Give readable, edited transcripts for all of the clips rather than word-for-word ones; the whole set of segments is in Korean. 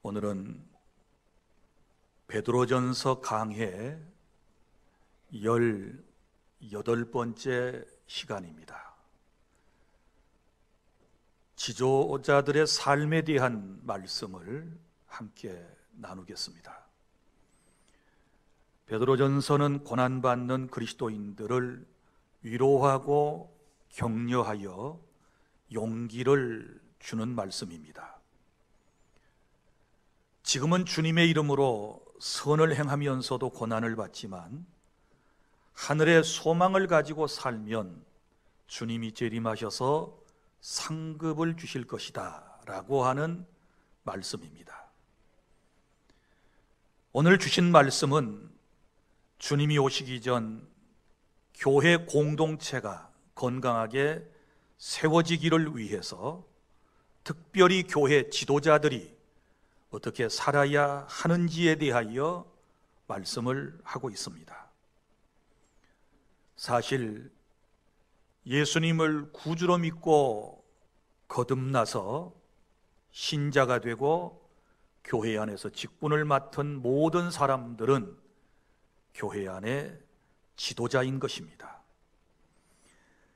오늘은 베드로전서 강해 18번째 시간입니다. 지도자들의 삶에 대한 말씀을 함께 나누겠습니다. 베드로전서는 고난받는 그리스도인들을 위로하고 격려하여 용기를 주는 말씀입니다. 지금은 주님의 이름으로 선을 행하면서도 고난을 받지만 하늘의 소망을 가지고 살면 주님이 재림하셔서 상급을 주실 것이다 라고 하는 말씀입니다. 오늘 주신 말씀은 주님이 오시기 전 교회 공동체가 건강하게 세워지기를 위해서 특별히 교회 지도자들이 어떻게 살아야 하는지에 대하여 말씀을 하고 있습니다. 사실 예수님을 구주로 믿고 거듭나서 신자가 되고 교회 안에서 직분을 맡은 모든 사람들은 교회 안에 지도자인 것입니다.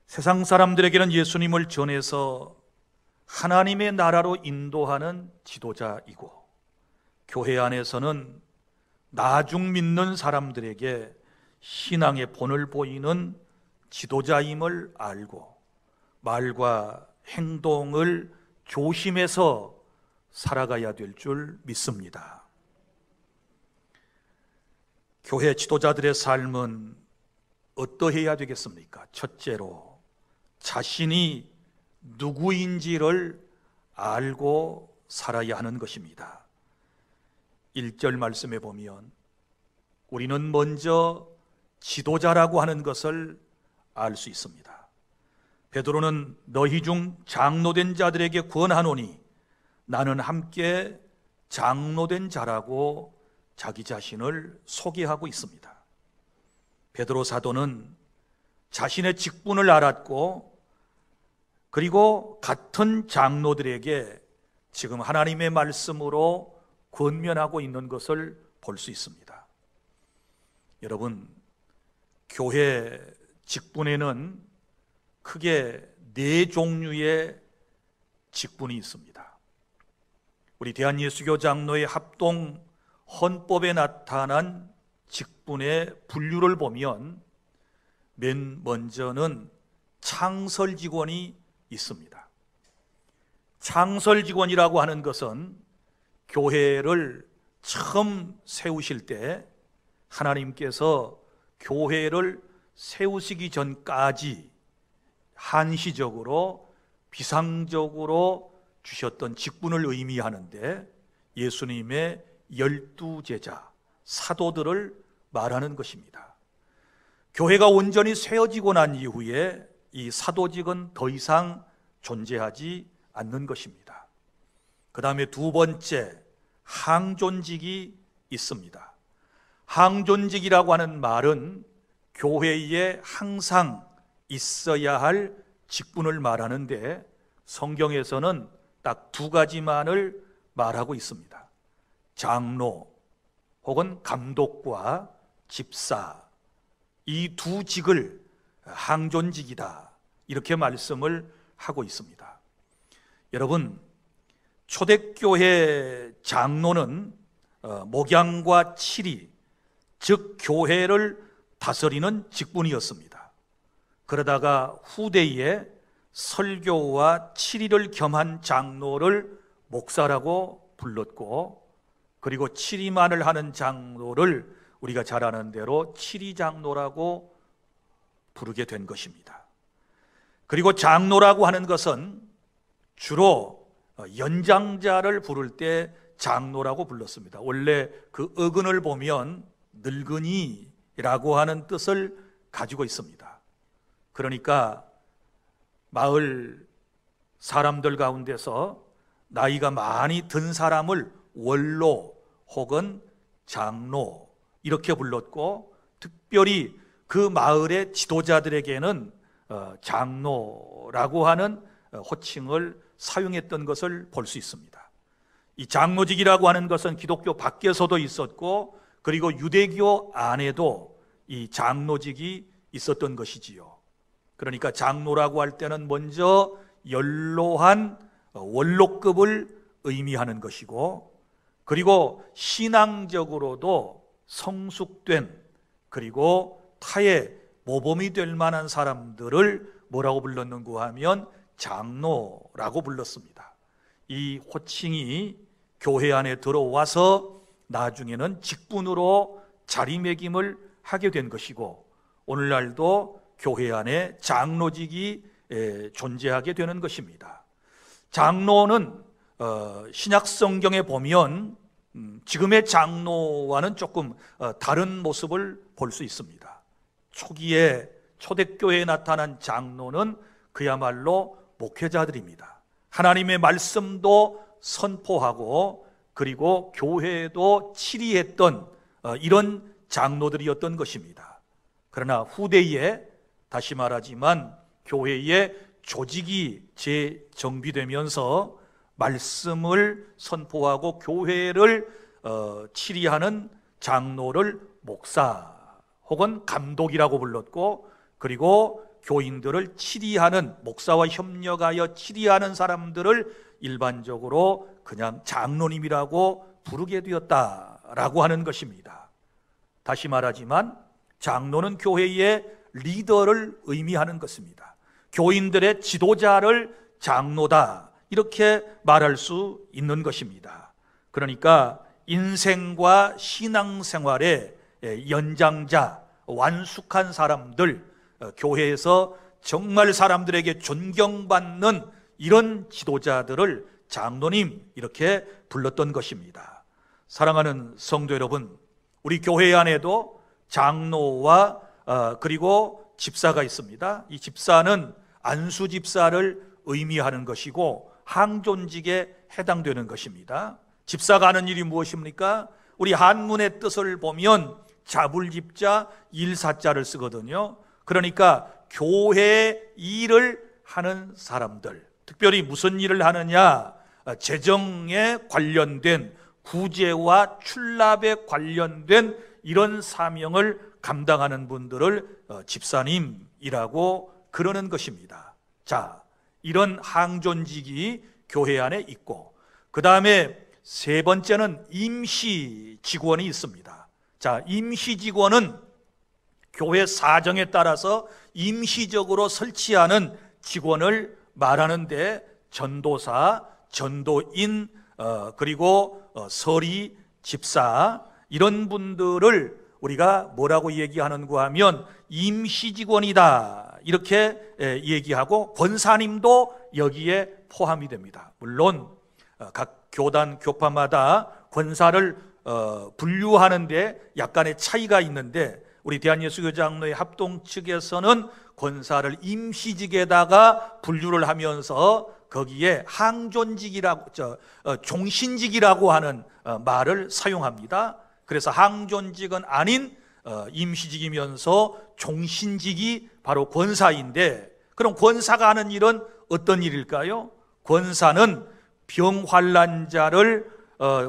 세상 사람들에게는 예수님을 전해서 하나님의 나라로 인도하는 지도자이고, 교회 안에서는 나중 믿는 사람들에게 신앙의 본을 보이는 지도자임을 알고 말과 행동을 조심해서 살아가야 될 줄 믿습니다. 교회 지도자들의 삶은 어떠해야 되겠습니까? 첫째로 자신이 누구인지를 알고 살아야 하는 것입니다. 1절 말씀에 보면 우리는 먼저 지도자라고 하는 것을 알 수 있습니다. 베드로는 너희 중 장로된 자들에게 권하노니 나는 함께 장로된 자라고 자기 자신을 소개하고 있습니다. 베드로 사도는 자신의 직분을 알았고, 그리고 같은 장로들에게 지금 하나님의 말씀으로 권면하고 있는 것을 볼 수 있습니다. 여러분, 교회 직분에는 크게 4종류의 직분이 있습니다. 우리 대한예수교 장로의 합동 헌법에 나타난 직분의 분류를 보면 맨 먼저는 창설 직원이 있습니다. 창설 직원이라고 하는 것은 교회를 처음 세우실 때 하나님께서 교회를 세우시기 전까지 한시적으로 비상적으로 주셨던 직분을 의미하는데, 예수님의 12제자 사도들을 말하는 것입니다. 교회가 온전히 세워지고 난 이후에 이 사도직은 더 이상 존재하지 않는 것입니다. 그 다음에 두 번째, 항존직이 있습니다. 항존직이라고 하는 말은 교회에 항상 있어야 할 직분을 말하는데, 성경에서는 딱 2가지만을 말하고 있습니다. 장로 혹은 감독과 집사, 이 2 직을 항존직이다 이렇게 말씀을 하고 있습니다. 여러분, 초대교회 장로는 목양과 치리, 즉 교회를 다스리는 직분이었습니다. 그러다가 후대에 설교와 치리를 겸한 장로를 목사라고 불렀고, 그리고 치리만을 하는 장로를 우리가 잘 아는 대로 치리장로라고 부르게 된 것입니다. 그리고 장로라고 하는 것은 주로 연장자를 부를 때 장로라고 불렀습니다. 원래 그 어근을 보면 늙은이라고 하는 뜻을 가지고 있습니다. 그러니까 마을 사람들 가운데서 나이가 많이 든 사람을 원로 혹은 장로 이렇게 불렀고, 특별히 그 마을의 지도자들에게는 장로라고 하는 호칭을 사용했던 것을 볼 수 있습니다. 이 장로직이라고 하는 것은 기독교 밖에서도 있었고, 그리고 유대교 안에도 이 장로직이 있었던 것이지요. 그러니까 장로라고 할 때는 먼저 연로한 원로급을 의미하는 것이고, 그리고 신앙적으로도 성숙된, 그리고 타의 모범이 될 만한 사람들을 뭐라고 불렀는가 하면 장로라고 불렀습니다. 이 호칭이 교회 안에 들어와서 나중에는 직분으로 자리매김을 하게 된 것이고, 오늘날도 교회 안에 장로직이 존재하게 되는 것입니다. 장로는 신약 성경에 보면 지금의 장로와는 조금 다른 모습을 볼 수 있습니다. 초기에 초대교회에 나타난 장로는 그야말로 목회자들입니다. 하나님의 말씀도 선포하고, 그리고 교회도 치리했던 이런 장로들이었던 것입니다. 그러나 후대에 다시 말하지만 교회의 조직이 재정비되면서 말씀을 선포하고 교회를 치리하는 장로를 목사 혹은 감독이라고 불렀고, 그리고 교인들을 치리하는, 목사와 협력하여 치리하는 사람들을 일반적으로 그냥 장로님이라고 부르게 되었다라고 하는 것입니다. 다시 말하지만 장로는 교회의 리더를 의미하는 것입니다. 교인들의 지도자를 장로다, 이렇게 말할 수 있는 것입니다. 그러니까 인생과 신앙생활의 연장자, 완숙한 사람들, 교회에서 정말 사람들에게 존경받는 이런 지도자들을 장로님, 이렇게 불렀던 것입니다. 사랑하는 성도 여러분, 우리 교회 안에도 장로와 그리고 집사가 있습니다. 이 집사는 안수 집사를 의미하는 것이고 항존직에 해당되는 것입니다. 집사가 하는 일이 무엇입니까? 우리 한문의 뜻을 보면 자불집자 일사자를 쓰거든요. 그러니까 교회 일을 하는 사람들, 특별히 무슨 일을 하느냐? 재정에 관련된, 구제와 출납에 관련된 이런 사명을 감당하는 분들을 집사님이라고 그러는 것입니다. 자, 이런 항존직이 교회 안에 있고, 그 다음에 세 번째는 임시 직원이 있습니다. 자, 임시 직원은 교회 사정에 따라서 임시적으로 설치하는 직원을 말하는데, 전도사, 전도인, 그리고 서리, 집사, 이런 분들을 우리가 뭐라고 얘기하는가 하면 임시 직원이다, 이렇게 얘기하고, 권사님도 여기에 포함이 됩니다. 물론 각 교단, 교파마다 권사를 분류하는데 약간의 차이가 있는데, 우리 대한예수교장로회 합동 측에서는 권사를 임시직에다가 분류를 하면서 거기에 항존직이라고, 종신직이라고 하는 말을 사용합니다. 그래서 항존직은 아닌 임시직이면서 종신직이 바로 권사인데, 그럼 권사가 하는 일은 어떤 일일까요? 권사는 병환난자를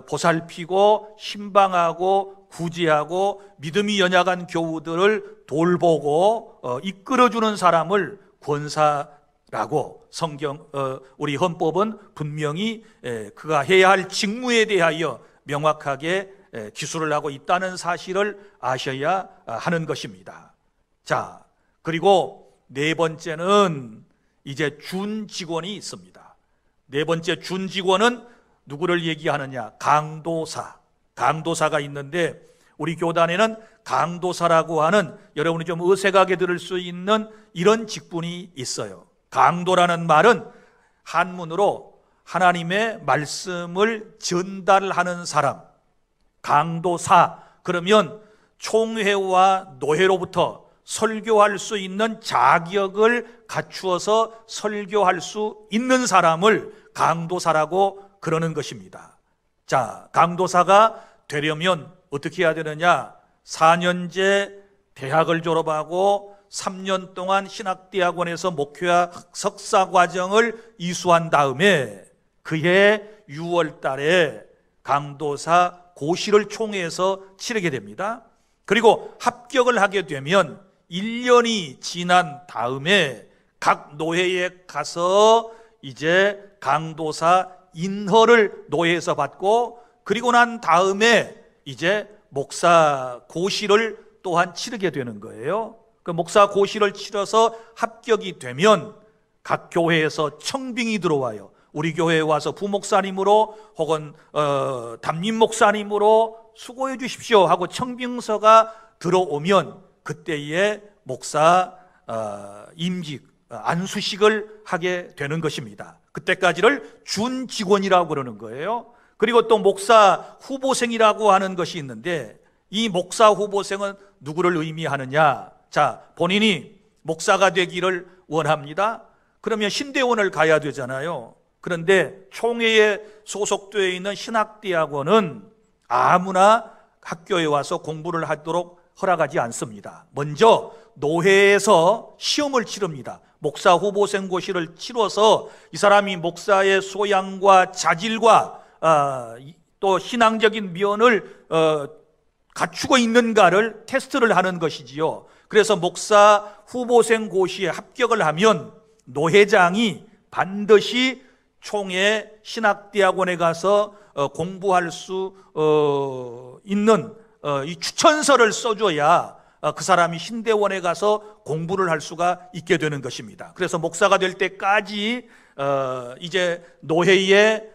보살피고 신방하고 구제하고 믿음이 연약한 교우들을 돌보고 이끌어주는 사람을 권사라고 성경, 우리 헌법은 분명히 그가 해야 할 직무에 대하여 명확하게 기술을 하고 있다는 사실을 아셔야 하는 것입니다. 자, 그리고 네 번째는 이제 준 직원이 있습니다. 네 번째 준 직원은 누구를 얘기하느냐? 강도사가 있는데, 우리 교단에는 강도사라고 하는, 여러분이 좀 어색하게 들을 수 있는 이런 직분이 있어요. 강도라는 말은 한문으로 하나님의 말씀을 전달하는 사람, 강도사. 그러면 총회와 노회로부터 설교할 수 있는 자격을 갖추어서 설교할 수 있는 사람을 강도사라고 그러는 것입니다. 자, 강도사가 되려면 어떻게 해야 되느냐? 4년제 대학을 졸업하고 3년 동안 신학대학원에서 목회학 석사 과정을 이수한 다음에 그해 6월 달에 강도사 고시를 총회에서 치르게 됩니다. 그리고 합격을 하게 되면 1년이 지난 다음에 각 노회에 가서 이제 강도사 인허를 노회에서 받고, 그리고 난 다음에 이제 목사 고시를 또한 치르게 되는 거예요. 그 목사 고시를 치러서 합격이 되면 각 교회에서 청빙이 들어와요. 우리 교회에 와서 부목사님으로 혹은 담임 목사님으로 수고해 주십시오 하고 청빙서가 들어오면 그때에 목사 임직 안수식을 하게 되는 것입니다. 그때까지를 준 직원이라고 그러는 거예요. 그리고 또 목사 후보생이라고 하는 것이 있는데, 이 목사 후보생은 누구를 의미하느냐? 자, 본인이 목사가 되기를 원합니다. 그러면 신대원을 가야 되잖아요. 그런데 총회에 소속되어 있는 신학대학원은 아무나 학교에 와서 공부를 하도록 허락하지 않습니다. 먼저 노회에서 시험을 치릅니다. 목사 후보생 고시를 치러서 이 사람이 목사의 소양과 자질과 또 신앙적인 면을 갖추고 있는가를 테스트를 하는 것이지요. 그래서 목사 후보생 고시에 합격을 하면 노회장이 반드시 총회 신학대학원에 가서 공부할 수 있는 이 추천서를 써줘야 그 사람이 신대원에 가서 공부를 할 수가 있게 되는 것입니다. 그래서 목사가 될 때까지 이제 노회의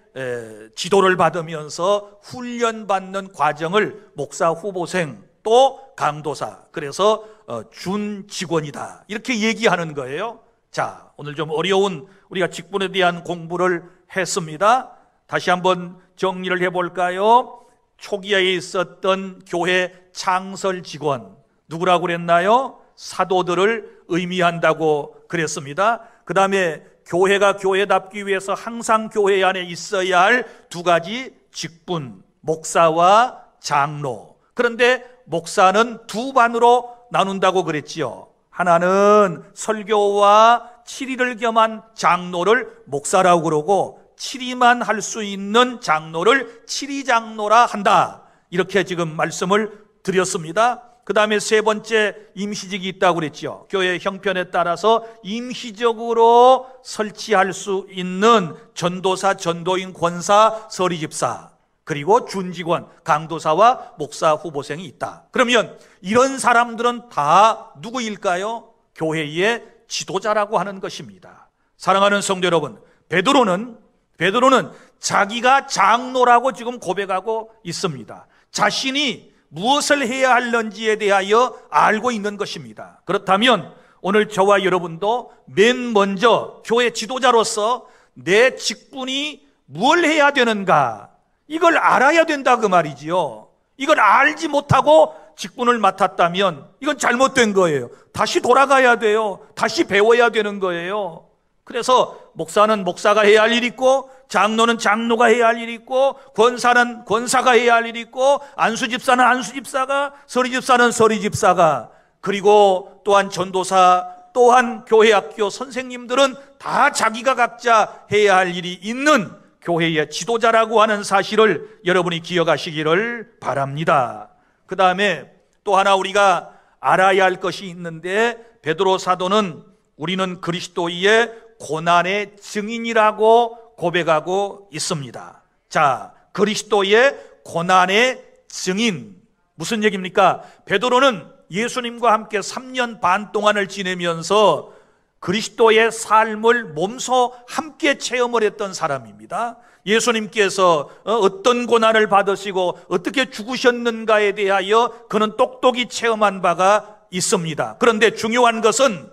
지도를 받으면서 훈련받는 과정을 목사 후보생 또 강도사, 그래서 준 직원이다, 이렇게 얘기하는 거예요. 자, 오늘 좀 어려운 우리가 직분에 대한 공부를 했습니다. 다시 한번 정리를 해볼까요? 초기에 있었던 교회 창설 직원, 누구라고 그랬나요? 사도들을 의미한다고 그랬습니다. 그 다음에 교회가 교회답기 위해서 항상 교회 안에 있어야 할 두 가지 직분, 목사와 장로. 그런데 목사는 두 반으로 나눈다고 그랬지요. 하나는 설교와 치리를 겸한 장로를 목사라고 그러고, 치리만 할 수 있는 장로를 치리장로라 한다, 이렇게 지금 말씀을 드렸습니다. 그 다음에 세 번째 임시직이 있다고 그랬죠. 교회 형편에 따라서 임시적으로 설치할 수 있는 전도사, 전도인, 권사, 서리집사, 그리고 준직원, 강도사와 목사 후보생이 있다. 그러면 이런 사람들은 다 누구일까요? 교회의 지도자라고 하는 것입니다. 사랑하는 성도 여러분, 베드로는 자기가 장로라고 지금 고백하고 있습니다. 자신이 무엇을 해야 할는지에 대하여 알고 있는 것입니다. 그렇다면 오늘 저와 여러분도 맨 먼저 교회 지도자로서 내 직분이 뭘 해야 되는가, 이걸 알아야 된다 그 말이지요. 이걸 알지 못하고 직분을 맡았다면 이건 잘못된 거예요. 다시 돌아가야 돼요. 다시 배워야 되는 거예요. 그래서 목사는 목사가 해야 할 일이 있고, 장로는 장로가 해야 할 일이 있고, 권사는 권사가 해야 할 일이 있고, 안수집사는 안수집사가, 서리집사는 서리집사가, 그리고 또한 전도사, 또한 교회 학교 선생님들은 다 자기가 각자 해야 할 일이 있는 교회의 지도자라고 하는 사실을 여러분이 기억하시기를 바랍니다. 그 다음에 또 하나 우리가 알아야 할 것이 있는데, 베드로 사도는 우리는 그리스도의 고난의 증인이라고 고백하고 있습니다. 자, 그리스도의 고난의 증인, 무슨 얘기입니까? 베드로는 예수님과 함께 3년 반 동안을 지내면서 그리스도의 삶을 몸소 함께 체험을 했던 사람입니다. 예수님께서 어떤 고난을 받으시고 어떻게 죽으셨는가에 대하여 그는 똑똑히 체험한 바가 있습니다. 그런데 중요한 것은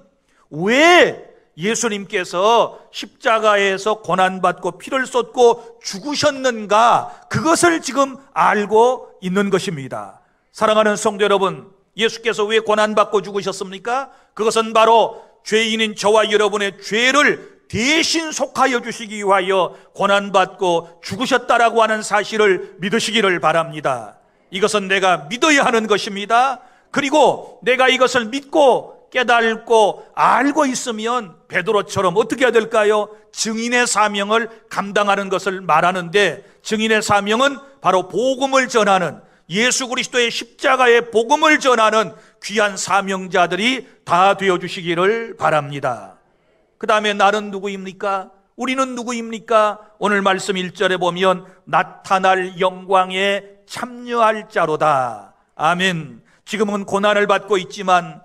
왜 예수님께서 십자가에서 고난받고 피를 쏟고 죽으셨는가, 그것을 지금 알고 있는 것입니다. 사랑하는 성도 여러분, 예수께서 왜 고난받고 죽으셨습니까? 그것은 바로 죄인인 저와 여러분의 죄를 대신 속하여 주시기 위하여 고난받고 죽으셨다라고 하는 사실을 믿으시기를 바랍니다. 이것은 내가 믿어야 하는 것입니다. 그리고 내가 이것을 믿고 깨닫고 알고 있으면 베드로처럼 어떻게 해야 될까요? 증인의 사명을 감당하는 것을 말하는데, 증인의 사명은 바로 복음을 전하는, 예수 그리스도의 십자가의 복음을 전하는 귀한 사명자들이 다 되어주시기를 바랍니다. 그 다음에 나는 누구입니까? 우리는 누구입니까? 오늘 말씀 1절에 보면 나타날 영광에 참여할 자로다. 아멘. 지금은 고난을 받고 있지만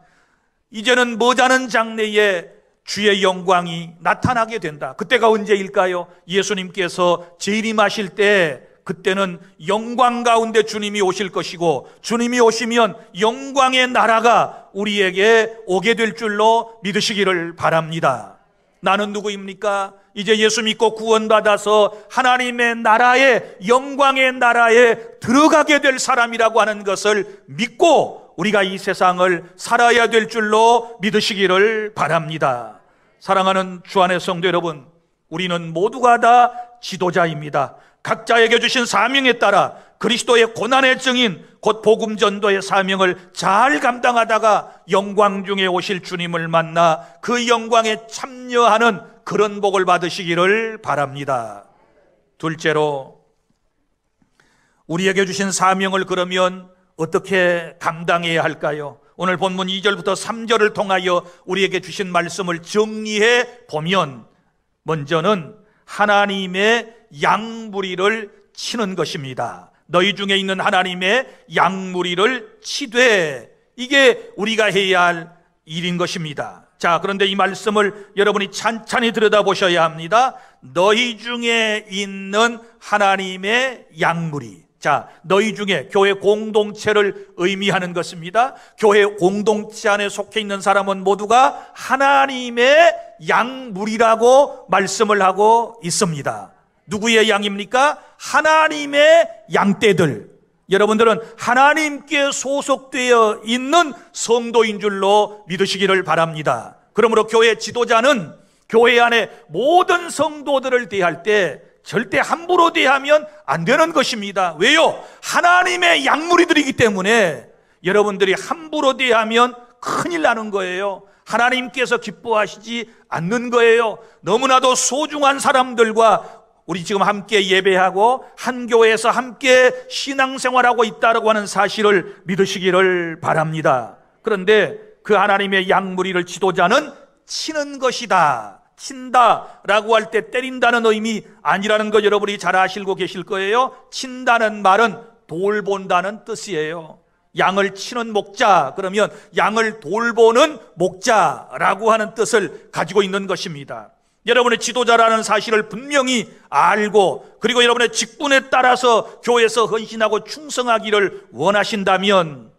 이제는 머지않은 장래에 주의 영광이 나타나게 된다. 그때가 언제일까요? 예수님께서 재림하실 때, 그때는 영광 가운데 주님이 오실 것이고, 주님이 오시면 영광의 나라가 우리에게 오게 될 줄로 믿으시기를 바랍니다. 나는 누구입니까? 이제 예수 믿고 구원받아서 하나님의 나라에, 영광의 나라에 들어가게 될 사람이라고 하는 것을 믿고 우리가 이 세상을 살아야 될 줄로 믿으시기를 바랍니다. 사랑하는 주 안의 성도 여러분, 우리는 모두가 다 지도자입니다. 각자에게 주신 사명에 따라 그리스도의 고난의 증인, 곧 복음 전도의 사명을 잘 감당하다가 영광 중에 오실 주님을 만나 그 영광에 참여하는 그런 복을 받으시기를 바랍니다. 둘째로, 우리에게 주신 사명을 그러면 어떻게 감당해야 할까요? 오늘 본문 2절부터 3절을 통하여 우리에게 주신 말씀을 정리해 보면, 먼저는 하나님의 양무리를 치는 것입니다. 너희 중에 있는 하나님의 양무리를 치되, 이게 우리가 해야 할 일인 것입니다. 자, 그런데 이 말씀을 여러분이 찬찬히 들여다보셔야 합니다. 너희 중에 있는 하나님의 양무리. 자, 너희 중에, 교회 공동체를 의미하는 것입니다. 교회 공동체 안에 속해 있는 사람은 모두가 하나님의 양무리라고 말씀을 하고 있습니다. 누구의 양입니까? 하나님의 양떼들. 여러분들은 하나님께 소속되어 있는 성도인 줄로 믿으시기를 바랍니다. 그러므로 교회 지도자는 교회 안에 모든 성도들을 대할 때 절대 함부로 대하면 안 되는 것입니다. 왜요? 하나님의 양무리들이기 때문에 여러분들이 함부로 대하면 큰일 나는 거예요. 하나님께서 기뻐하시지 않는 거예요. 너무나도 소중한 사람들과 우리 지금 함께 예배하고 한 교회에서 함께 신앙생활하고 있다고 하는 사실을 믿으시기를 바랍니다. 그런데 그 하나님의 양무리를 지도자는 치는 것이다. 친다라고 할 때 때린다는 의미 아니라는 거 여러분이 잘 아시고 계실 거예요. 친다는 말은 돌본다는 뜻이에요. 양을 치는 목자, 그러면 양을 돌보는 목자라고 하는 뜻을 가지고 있는 것입니다. 여러분의 지도자라는 사실을 분명히 알고, 그리고 여러분의 직분에 따라서 교회에서 헌신하고 충성하기를 원하신다면,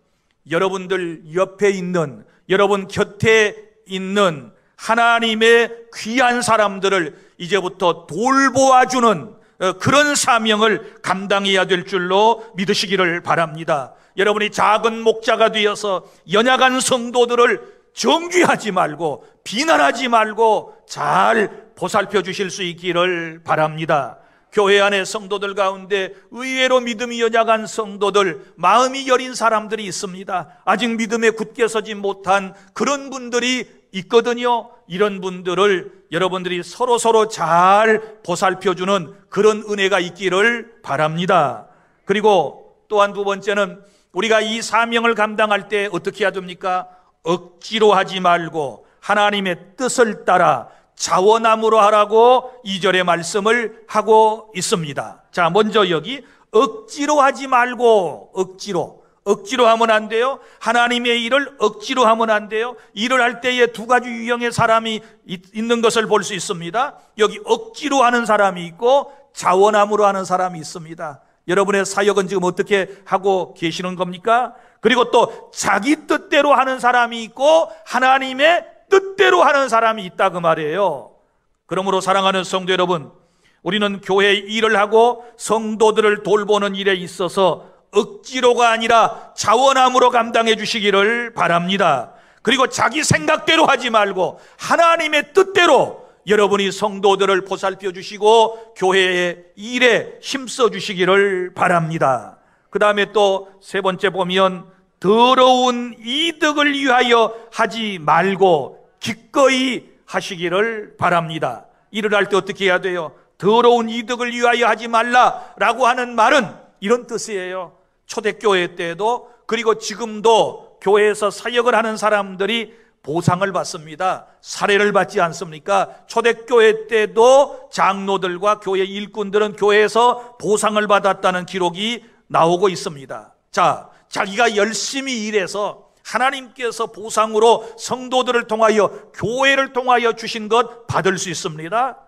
여러분들 옆에 있는, 여러분 곁에 있는 하나님의 귀한 사람들을 이제부터 돌보아주는 그런 사명을 감당해야 될 줄로 믿으시기를 바랍니다. 여러분이 작은 목자가 되어서 연약한 성도들을 정죄하지 말고 비난하지 말고 잘 보살펴 주실 수 있기를 바랍니다. 교회 안에 성도들 가운데 의외로 믿음이 연약한 성도들, 마음이 여린 사람들이 있습니다. 아직 믿음에 굳게 서지 못한 그런 분들이 있거든요. 이런 분들을 여러분들이 서로 잘 보살펴주는 그런 은혜가 있기를 바랍니다. 그리고 또한 두 번째는, 우리가 이 사명을 감당할 때 어떻게 해야 됩니까? 억지로 하지 말고 하나님의 뜻을 따라 자원함으로 하라고 2절의 말씀을 하고 있습니다. 자, 먼저 여기 억지로 하지 말고, 억지로 하면 안 돼요. 하나님의 일을 억지로 하면 안 돼요. 일을 할 때에 두 가지 유형의 사람이 있는 것을 볼 수 있습니다. 여기 억지로 하는 사람이 있고 자원함으로 하는 사람이 있습니다. 여러분의 사역은 지금 어떻게 하고 계시는 겁니까? 그리고 또 자기 뜻대로 하는 사람이 있고 하나님의 뜻대로 하는 사람이 있다, 그 말이에요. 그러므로 사랑하는 성도 여러분, 우리는 교회 일을 하고 성도들을 돌보는 일에 있어서 억지로가 아니라 자원함으로 감당해 주시기를 바랍니다. 그리고 자기 생각대로 하지 말고 하나님의 뜻대로 여러분이 성도들을 보살펴 주시고 교회의 일에 힘써 주시기를 바랍니다. 그 다음에 또 세 번째 보면, 더러운 이득을 위하여 하지 말고 기꺼이 하시기를 바랍니다. 일을 할 때 어떻게 해야 돼요? 더러운 이득을 위하여 하지 말라라고 하는 말은 이런 뜻이에요. 초대교회 때도 그리고 지금도 교회에서 사역을 하는 사람들이 보상을 받습니다. 사례를 받지 않습니까? 초대교회 때도 장로들과 교회 일꾼들은 교회에서 보상을 받았다는 기록이 나오고 있습니다. 자, 자기가 열심히 일해서 하나님께서 보상으로 성도들을 통하여 교회를 통하여 주신 것 받을 수 있습니다.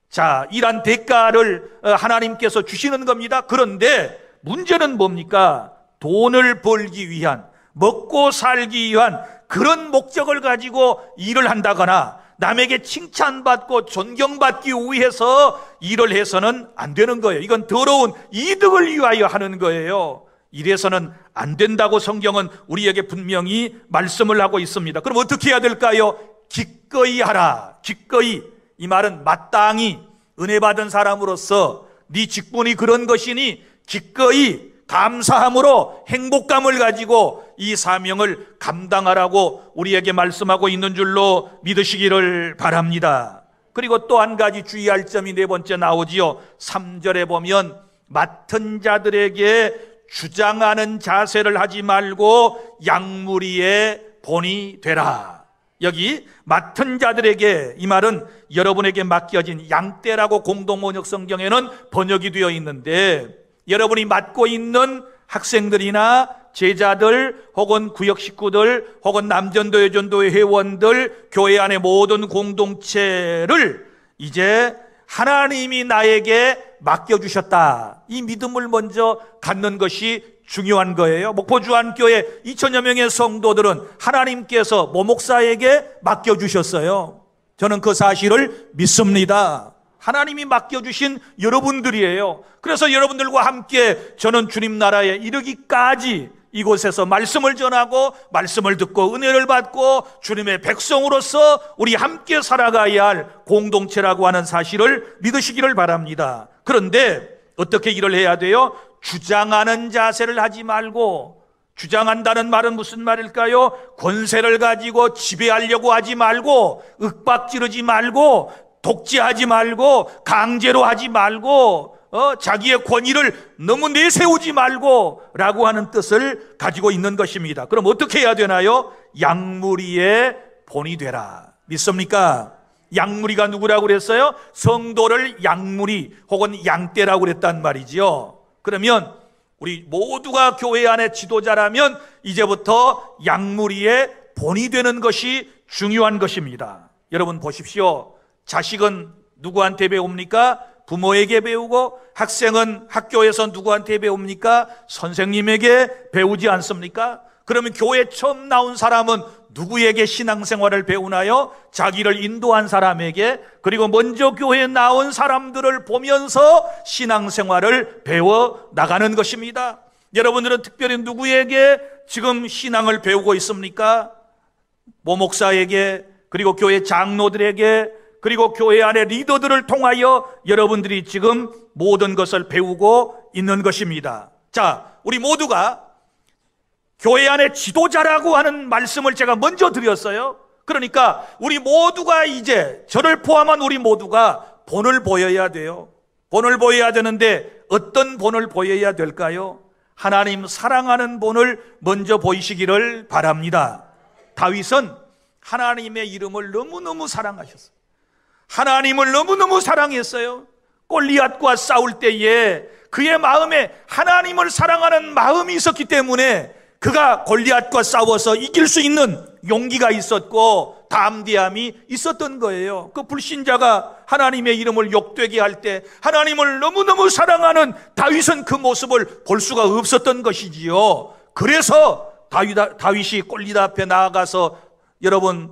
자, 일한 대가를 하나님께서 주시는 겁니다. 그런데 문제는 뭡니까? 돈을 벌기 위한, 먹고 살기 위한 그런 목적을 가지고 일을 한다거나 남에게 칭찬받고 존경받기 위해서 일을 해서는 안 되는 거예요. 이건 더러운 이득을 위하여 하는 거예요. 이래서는 안 된다고 성경은 우리에게 분명히 말씀을 하고 있습니다. 그럼 어떻게 해야 될까요? 기꺼이 하라. 기꺼이. 이 말은 마땅히 은혜 받은 사람으로서 네 직분이 그런 것이니 기꺼이 감사함으로 행복감을 가지고 이 사명을 감당하라고 우리에게 말씀하고 있는 줄로 믿으시기를 바랍니다. 그리고 또 한 가지 주의할 점이 네 번째 나오지요. 3절에 보면 맡은 자들에게 주장하는 자세를 하지 말고 양무리의 본이 되라. 여기 맡은 자들에게, 이 말은 여러분에게 맡겨진 양떼라고 공동번역 성경에는 번역이 되어 있는데, 여러분이 맡고 있는 학생들이나 제자들 혹은 구역 식구들 혹은 남전도 여전도의 회원들, 교회 안의 모든 공동체를 이제 하나님이 나에게 맡겨주셨다, 이 믿음을 먼저 갖는 것이 중요한 거예요. 목포주안교회 2000여 명의 성도들은 하나님께서 모목사에게 맡겨주셨어요. 저는 그 사실을 믿습니다. 하나님이 맡겨주신 여러분들이에요. 그래서 여러분들과 함께 저는 주님 나라에 이르기까지 이곳에서 말씀을 전하고 말씀을 듣고 은혜를 받고 주님의 백성으로서 우리 함께 살아가야 할 공동체라고 하는 사실을 믿으시기를 바랍니다. 그런데 어떻게 일을 해야 돼요? 주장하는 자세를 하지 말고, 주장한다는 말은 무슨 말일까요? 권세를 가지고 지배하려고 하지 말고, 윽박지르지 말고, 독재하지 말고, 강제로 하지 말고, 자기의 권위를 너무 내세우지 말고 라고 하는 뜻을 가지고 있는 것입니다. 그럼 어떻게 해야 되나요? 양무리의 본이 되라. 믿습니까? 양무리가 누구라고 그랬어요? 성도를 양무리 혹은 양떼라고 그랬단 말이지요. 그러면 우리 모두가 교회 안의 지도자라면 이제부터 양무리의 본이 되는 것이 중요한 것입니다. 여러분 보십시오. 자식은 누구한테 배웁니까? 부모에게 배우고, 학생은 학교에서 누구한테 배웁니까? 선생님에게 배우지 않습니까? 그러면 교회 처음 나온 사람은 누구에게 신앙생활을 배우나요? 자기를 인도한 사람에게, 그리고 먼저 교회에 나온 사람들을 보면서 신앙생활을 배워 나가는 것입니다. 여러분들은 특별히 누구에게 지금 신앙을 배우고 있습니까? 모목사에게, 그리고 교회 장로들에게, 그리고 교회 안의 리더들을 통하여 여러분들이 지금 모든 것을 배우고 있는 것입니다. 자, 우리 모두가 교회 안의 지도자라고 하는 말씀을 제가 먼저 드렸어요. 그러니까 우리 모두가 이제, 저를 포함한 우리 모두가 본을 보여야 돼요. 본을 보여야 되는데 어떤 본을 보여야 될까요? 하나님 사랑하는 본을 먼저 보이시기를 바랍니다. 다윗은 하나님의 이름을 너무너무 사랑하셨어요. 하나님을 너무너무 사랑했어요. 골리앗과 싸울 때에 그의 마음에 하나님을 사랑하는 마음이 있었기 때문에 그가 골리앗과 싸워서 이길 수 있는 용기가 있었고 담대함이 있었던 거예요. 그 불신자가 하나님의 이름을 욕되게 할 때 하나님을 너무너무 사랑하는 다윗은 그 모습을 볼 수가 없었던 것이지요. 그래서 다윗이 골리앗 앞에 나아가서 여러분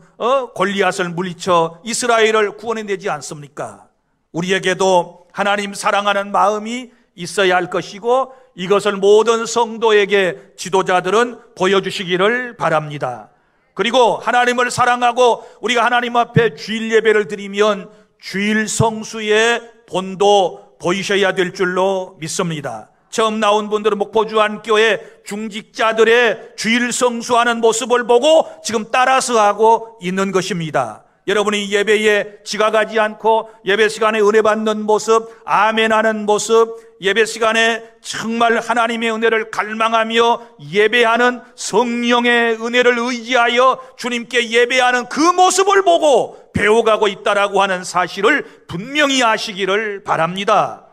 골리앗을 물리쳐 이스라엘을 구원해내지 않습니까? 우리에게도 하나님 사랑하는 마음이 있어야 할 것이고, 이것을 모든 성도에게 지도자들은 보여주시기를 바랍니다. 그리고 하나님을 사랑하고 우리가 하나님 앞에 주일 예배를 드리면 주일 성수의 본도 보이셔야 될 줄로 믿습니다. 처음 나온 분들은 목포주안교회 중직자들의 주일 성수하는 모습을 보고 지금 따라서 하고 있는 것입니다. 여러분이 예배에 지각하지 않고 예배 시간에 은혜 받는 모습, 아멘하는 모습, 예배 시간에 정말 하나님의 은혜를 갈망하며 예배하는 성령의 은혜를 의지하여 주님께 예배하는 그 모습을 보고 배워가고 있다라고 하는 사실을 분명히 아시기를 바랍니다.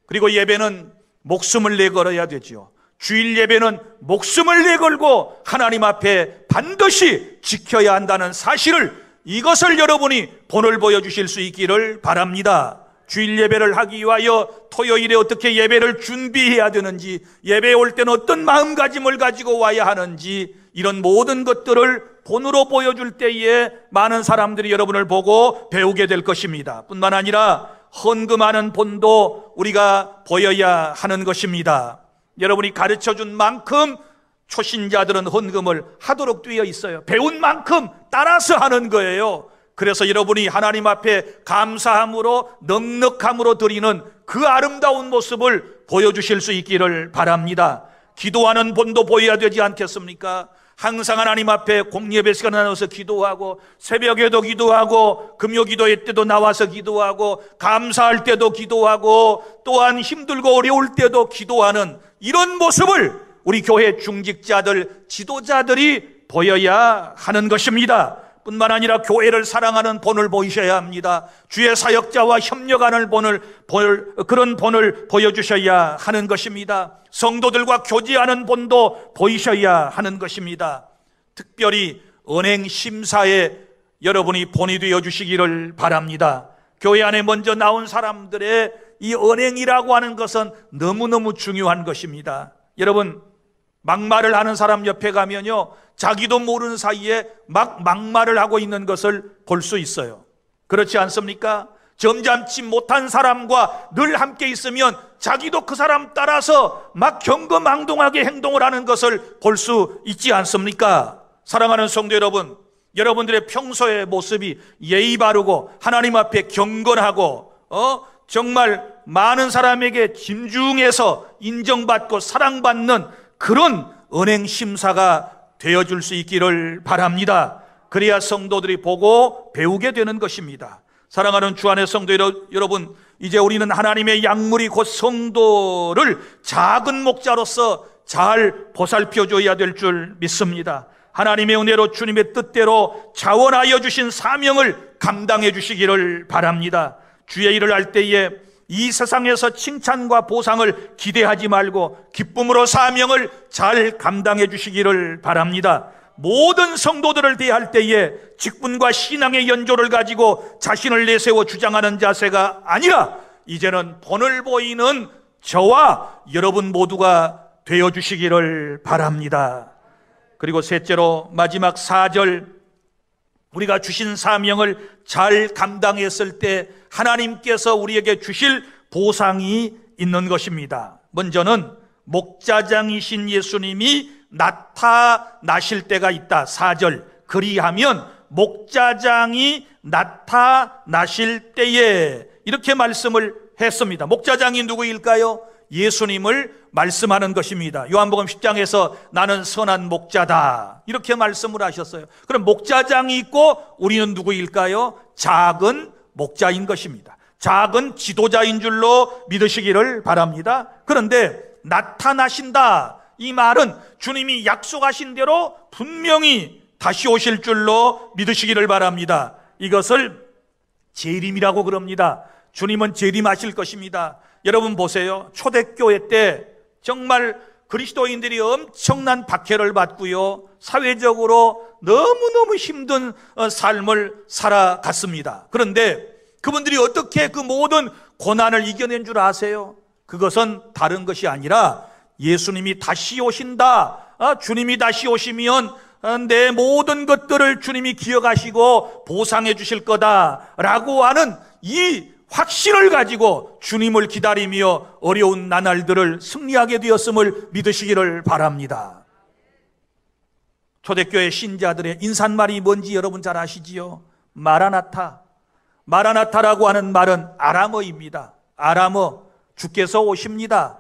그리고 예배는 목숨을 내걸어야 되죠. 주일 예배는 목숨을 내걸고 하나님 앞에 반드시 지켜야 한다는 사실을, 이것을 여러분이 본을 보여주실 수 있기를 바랍니다. 주일 예배를 하기 위하여 토요일에 어떻게 예배를 준비해야 되는지, 예배에 올 때는 어떤 마음가짐을 가지고 와야 하는지, 이런 모든 것들을 본으로 보여줄 때에 많은 사람들이 여러분을 보고 배우게 될 것입니다. 뿐만 아니라 헌금하는 본도 우리가 보여야 하는 것입니다. 여러분이 가르쳐준 만큼 초신자들은 헌금을 하도록 되어 있어요. 배운 만큼 따라서 하는 거예요. 그래서 여러분이 하나님 앞에 감사함으로 넉넉함으로 드리는 그 아름다운 모습을 보여주실 수 있기를 바랍니다. 기도하는 본도 보여야 되지 않겠습니까? 항상 하나님 앞에 공예배 시간에 나와서 기도하고, 새벽에도 기도하고, 금요기도회 때도 나와서 기도하고, 감사할 때도 기도하고, 또한 힘들고 어려울 때도 기도하는 이런 모습을 우리 교회 중직자들, 지도자들이 보여야 하는 것입니다. 뿐만 아니라 교회를 사랑하는 본을 보이셔야 합니다. 주의 사역자와 협력하는 그런 본을 보여주셔야 하는 것입니다. 성도들과 교제하는 본도 보이셔야 하는 것입니다. 특별히 은행 심사에 여러분이 본이 되어 주시기를 바랍니다. 교회 안에 먼저 나온 사람들의 이 은행이라고 하는 것은 너무너무 중요한 것입니다. 여러분, 막말을 하는 사람 옆에 가면요, 자기도 모르는 사이에 막말을 하고 있는 것을 볼 수 있어요. 그렇지 않습니까? 점잖지 못한 사람과 늘 함께 있으면 자기도 그 사람 따라서 막 경거망동하게 행동을 하는 것을 볼 수 있지 않습니까? 사랑하는 성도 여러분, 여러분들의 평소의 모습이 예의 바르고 하나님 앞에 경건하고 정말 많은 사람에게 진중해서 인정받고 사랑받는 그런 은행 심사가 되어줄 수 있기를 바랍니다. 그래야 성도들이 보고 배우게 되는 것입니다. 사랑하는 주 안의 성도 여러분, 이제 우리는 하나님의 양물이 곧 성도를 작은 목자로서 잘 보살펴줘야 될 줄 믿습니다. 하나님의 은혜로 주님의 뜻대로 자원하여 주신 사명을 감당해 주시기를 바랍니다. 주의 일을 할 때에 이 세상에서 칭찬과 보상을 기대하지 말고 기쁨으로 사명을 잘 감당해 주시기를 바랍니다. 모든 성도들을 대할 때에 직분과 신앙의 연조를 가지고 자신을 내세워 주장하는 자세가 아니라 이제는 본을 보이는 저와 여러분 모두가 되어 주시기를 바랍니다. 그리고 셋째로 마지막 4절, 우리가 주신 사명을 잘 감당했을 때 하나님께서 우리에게 주실 보상이 있는 것입니다. 먼저는 목자장이신 예수님이 나타나실 때가 있다. 4절, 그리하면 목자장이 나타나실 때에, 이렇게 말씀을 했습니다. 목자장이 누구일까요? 예수님을 말씀하는 것입니다. 요한복음 10장에서 나는 선한 목자다, 이렇게 말씀을 하셨어요. 그럼 목자장이 있고 우리는 누구일까요? 작은 목자인 것입니다. 작은 지도자인 줄로 믿으시기를 바랍니다. 그런데 나타나신다, 이 말은 주님이 약속하신 대로 분명히 다시 오실 줄로 믿으시기를 바랍니다. 이것을 재림이라고 그럽니다. 주님은 재림하실 것입니다. 여러분 보세요. 초대교회 때 정말 그리스도인들이 엄청난 박해를 받고요, 사회적으로 너무너무 힘든 삶을 살아갔습니다. 그런데 그분들이 어떻게 그 모든 고난을 이겨낸 줄 아세요? 그것은 다른 것이 아니라 예수님이 다시 오신다, 주님이 다시 오시면 내 모든 것들을 주님이 기억하시고 보상해 주실 거다라고 하는 이 확신을 가지고 주님을 기다리며 어려운 나날들을 승리하게 되었음을 믿으시기를 바랍니다. 초대교회 신자들의 인사말이 뭔지 여러분 잘 아시지요? 마라나타. 마라나타라고 하는 말은 아람어입니다. 아람어, 주께서 오십니다,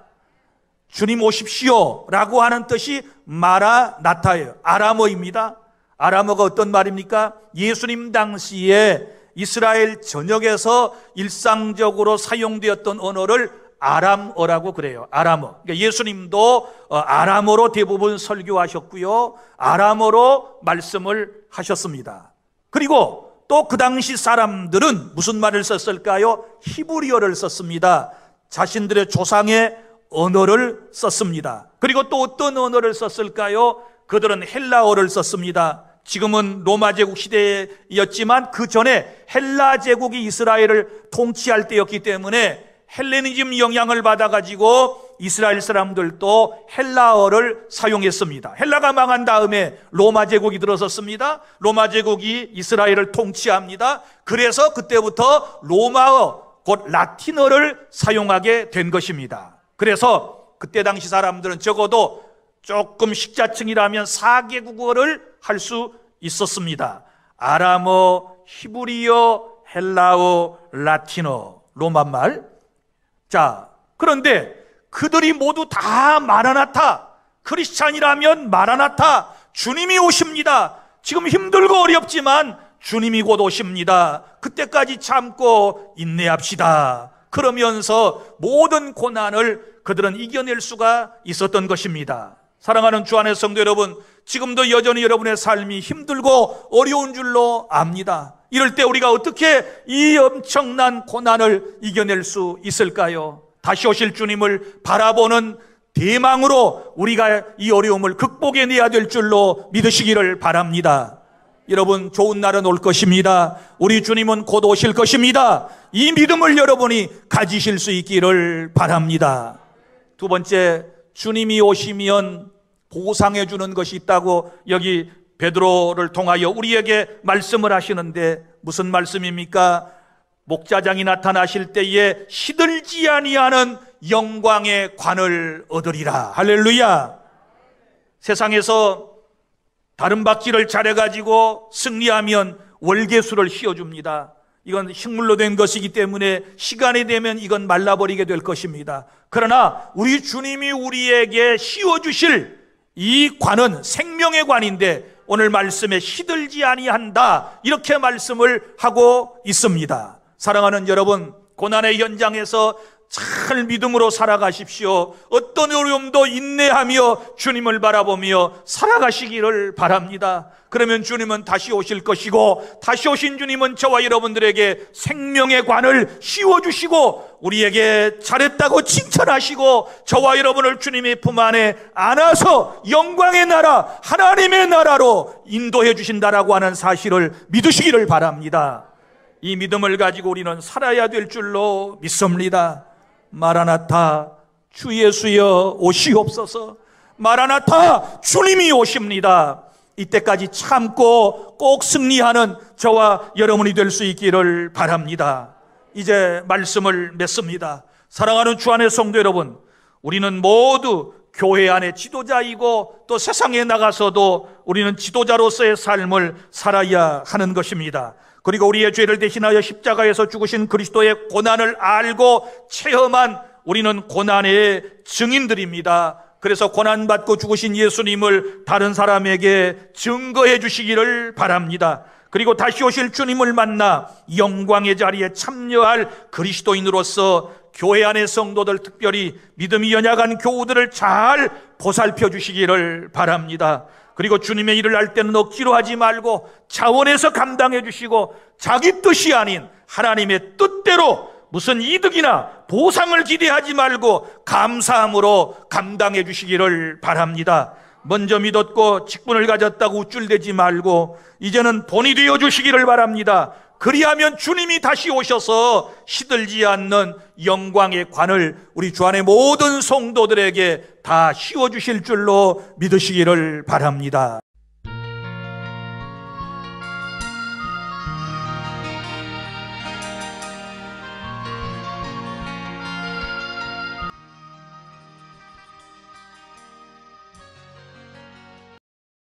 주님 오십시오 라고 하는 뜻이 마라나타예요. 아람어입니다. 아람어가 어떤 말입니까? 예수님 당시에 이스라엘 전역에서 일상적으로 사용되었던 언어를 아람어라고 그래요. 아람어. 그러니까 예수님도 아람어로 대부분 설교하셨고요, 아람어로 말씀을 하셨습니다. 그리고 또 그 당시 사람들은 무슨 말을 썼을까요? 히브리어를 썼습니다. 자신들의 조상의 언어를 썼습니다. 그리고 또 어떤 언어를 썼을까요? 그들은 헬라어를 썼습니다. 지금은 로마 제국 시대였지만 그 전에 헬라 제국이 이스라엘을 통치할 때였기 때문에 헬레니즘 영향을 받아가지고 이스라엘 사람들도 헬라어를 사용했습니다. 헬라가 망한 다음에 로마 제국이 들어섰습니다. 로마 제국이 이스라엘을 통치합니다. 그래서 그때부터 로마어, 곧 라틴어를 사용하게 된 것입니다. 그래서 그때 당시 사람들은 적어도 조금 식자층이라면 4개국어를 할 수 있었습니다. 아람어, 히브리어, 헬라어, 라틴어, 로마말. 자, 그런데 그들이 모두 다 마라나타, 크리스찬이라면 마라나타, 주님이 오십니다. 지금 힘들고 어렵지만 주님이 곧 오십니다. 그때까지 참고 인내합시다. 그러면서 모든 고난을 그들은 이겨낼 수가 있었던 것입니다. 사랑하는 주 안의 성도 여러분, 지금도 여전히 여러분의 삶이 힘들고 어려운 줄로 압니다. 이럴 때 우리가 어떻게 이 엄청난 고난을 이겨낼 수 있을까요? 다시 오실 주님을 바라보는 대망으로 우리가 이 어려움을 극복해내야 될 줄로 믿으시기를 바랍니다. 여러분, 좋은 날은 올 것입니다. 우리 주님은 곧 오실 것입니다. 이 믿음을 여러분이 가지실 수 있기를 바랍니다. 두 번째, 주님이 오시면 보상해 주는 것이 있다고 여기 베드로를 통하여 우리에게 말씀을 하시는데 무슨 말씀입니까? 목자장이 나타나실 때에 시들지 아니하는 영광의 관을 얻으리라. 할렐루야. 세상에서 다른 박질을 잘해가지고 승리하면 월계수를 씌워줍니다. 이건 식물로 된 것이기 때문에 시간이 되면 이건 말라버리게 될 것입니다. 그러나 우리 주님이 우리에게 씌워주실 이 관은 생명의 관인데 오늘 말씀에 시들지 아니한다, 이렇게 말씀을 하고 있습니다. 사랑하는 여러분, 고난의 현장에서 잘 믿음으로 살아가십시오. 어떤 어려움도 인내하며 주님을 바라보며 살아가시기를 바랍니다. 그러면 주님은 다시 오실 것이고, 다시 오신 주님은 저와 여러분들에게 생명의 관을 씌워주시고 우리에게 잘했다고 칭찬하시고 저와 여러분을 주님의 품 안에 안아서 영광의 나라, 하나님의 나라로 인도해 주신다라고 하는 사실을 믿으시기를 바랍니다. 이 믿음을 가지고 우리는 살아야 될 줄로 믿습니다. 마라나타, 주 예수여 오시옵소서. 마라나타, 주님이 오십니다. 이때까지 참고 꼭 승리하는 저와 여러분이 될 수 있기를 바랍니다. 이제 말씀을 맺습니다. 사랑하는 주 안의 성도 여러분, 우리는 모두 교회 안의 지도자이고 또 세상에 나가서도 우리는 지도자로서의 삶을 살아야 하는 것입니다. 그리고 우리의 죄를 대신하여 십자가에서 죽으신 그리스도의 고난을 알고 체험한 우리는 고난의 증인들입니다. 그래서 고난받고 죽으신 예수님을 다른 사람에게 증거해 주시기를 바랍니다. 그리고 다시 오실 주님을 만나 영광의 자리에 참여할 그리스도인으로서 교회 안의 성도들, 특별히 믿음이 연약한 교우들을 잘 보살펴 주시기를 바랍니다. 그리고 주님의 일을 할 때는 억지로 하지 말고 자원해서 감당해 주시고 자기 뜻이 아닌 하나님의 뜻대로 무슨 이득이나 보상을 기대하지 말고 감사함으로 감당해 주시기를 바랍니다. 먼저 믿었고 직분을 가졌다고 우쭐대지 말고 이제는 본이 되어 주시기를 바랍니다. 그리하면 주님이 다시 오셔서 시들지 않는 영광의 관을 우리 주 안의 모든 성도들에게 다 씌워주실 줄로 믿으시기를 바랍니다.